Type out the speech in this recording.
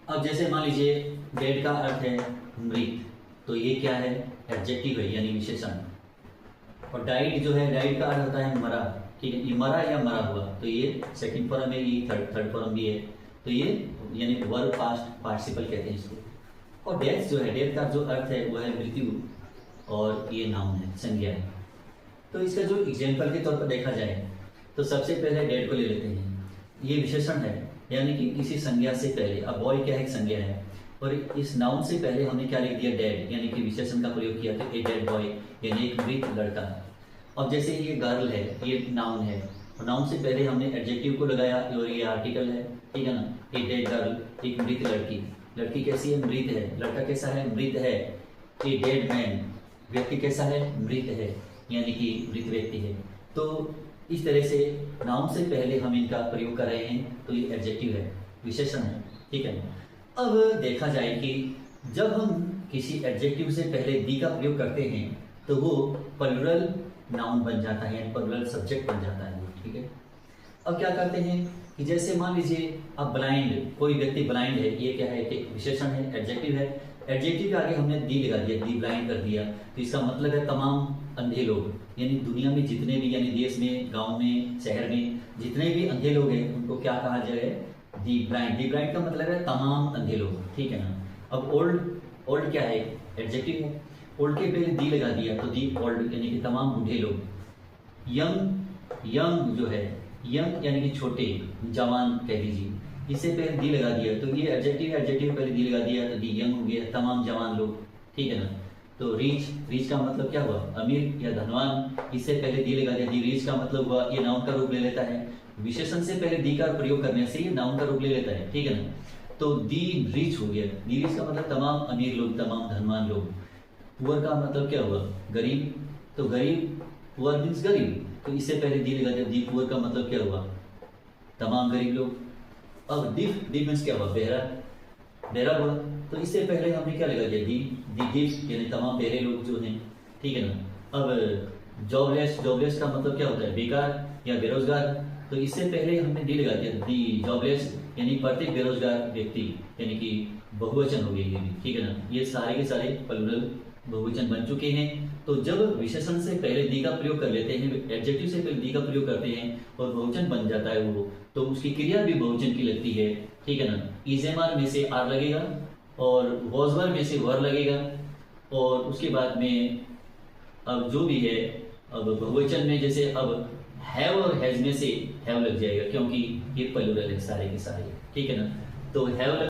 अब जैसे मान लीजिए डेड का अर्थ है मृत, तो ये क्या है? एडजेक्टिव है यानी विशेषण। और डाइड जो है, डाइड का अर्थ होता है मरा, ठीक है, ये मरा या मरा हुआ, तो ये सेकंड फॉर्म है, ये थर्ड फॉर्म भी है, तो ये यानी वर्ब पास्ट पार्टिसिपल कहते हैं इसको। और डेथ जो है, डेथ का जो अर्थ है वो है मृत्यु, और ये नाउन है, संज्ञा है। तो इसका जो एग्जाम्पल के तौर पर देखा जाए तो सबसे पहले डेड को ले लेते हैं। ये विशेषण है यानी कि किसी संज्ञा से पहले। अब बॉय क्या है? एक संज्ञा है, और इस नाउन से पहले हमने क्या लिख दिया? डेड, यानी कि विशेषण का प्रयोग किया, तो ए डेड बॉय यानी एक मृत लड़का। अब जैसे ये गर्ल है, ये नाउन है, और नाउन से पहले हमने एडजेक्टिव को लगाया और ये आर्टिकल है, ठीक है ना। ए डेड गर्ल, एक मृत लड़की। लड़की कैसी है? मृत है। लड़का कैसा है? मृत है। ए डेड मैन, व्यक्ति कैसा है? मृत है, यानी कि मृत व्यक्ति है। तो इस तरह से नाउन से पहले हम इनका प्रयोग कर रहे हैं, तो ये एडजेक्टिव है, विशेषण है, ठीक है। अब देखा जाए कि जब हम किसी एडजेक्टिव से पहले दी का प्रयोग करते हैं तो वो प्लूरल नाउन बन जाता है, यानी प्लूरल सब्जेक्ट बन जाता है वो, ठीक है। अब क्या करते हैं कि जैसे मान लीजिए अब ब्लाइंड, कोई व्यक्ति ब्लाइंड है, ये क्या है? कि विशेषण है, एडजेक्टिव है। एडजेक्टिव के आगे हमने दी लगा दिया, दी ब्लाइंड कर दिया, तो इसका मतलब है तमाम अंधे लोग, यानी दुनिया में जितने भी, यानी देश में, गांव में, शहर में जितने भी अंधे लोग हैं उनको क्या कहा जाए? दी ब्लाइंड। दी ब्लाइंड का मतलब है तमाम अंधे लोग, ठीक है ना। अब ओल्ड, ओल्ड क्या है? एडजेक्टिव है। ओल्ड के पहले दी लगा दिया तो दी ओल्ड, यानी कि तमाम बूढ़े लोग। यंग, यंग जो है, यंग यानी कि छोटे, जवान कह दीजिए, इससे पहले दी लगा दिया तो ये एडजेक्टिव है, एडजेक्टिव पहले दी लगा दिया तो दी यंग हो गया, तमाम जवान लोग, ठीक है ना। तो रिच, रिच का मतलब क्या हुआ? अमीर या धनवान, इससे पहले दी लगा दिया, दी रिच का मतलब हुआ, ये नाउन का रूप ले लेता है। विशेषण से पहले दी का प्रयोग करने से ये नाउन का रूप ले लेता है, ठीक है ना। तो दी रिच हो गया, दी रिच का मतलब तमाम अमीर लोग, तमाम धनवान लोग। पुअर का मतलब क्या हुआ? गरीब, तो गरीब, पुअर मीन्स गरीब, तो इससे पहले दी लगा दिया, दी पुअर का मतलब क्या हुआ? तमाम गरीब लोग। अब डिफ, डिफ मीन्स क्या हुआ? बहरा, बहरा हुआ, तो इससे पहले हमने क्या लगा दिया? दी डिफ, यानी तमाम बहरे लोग जो हैं, ठीक है ना। अब जॉबलेस, जॉबलेस का मतलब क्या होता है? बेकार या बेरोजगार, तो इससे पहले हमने डी लगा दिया, दी जॉबलेस, यानी प्रत्येक बेरोजगार व्यक्ति, यानी कि बहुवचन हो गया ये भी, ठीक है ना। ये सारे के सारे प्लूरल बहुवचन बन चुके हैं। तो जब विशेषण से पहले दी का प्रयोग कर लेते हैं, एडजेक्टिव से पहले दी का प्रयोग करते हैं और बहुवचन बन जाता है वो, तो उसकी क्रिया भी बहुवचन की लगती है, ठीक है ना। इजेमार में से आर लगेगा और वॉजवर में से वर लगेगा, और उसके बाद में अब जो भी है, अब बहुवचन में जैसे अब हैव और हैज में से हैव लग जाएगा, क्योंकि ये प्लूरल है सारे के सारे, ठीक है ना। तो हैव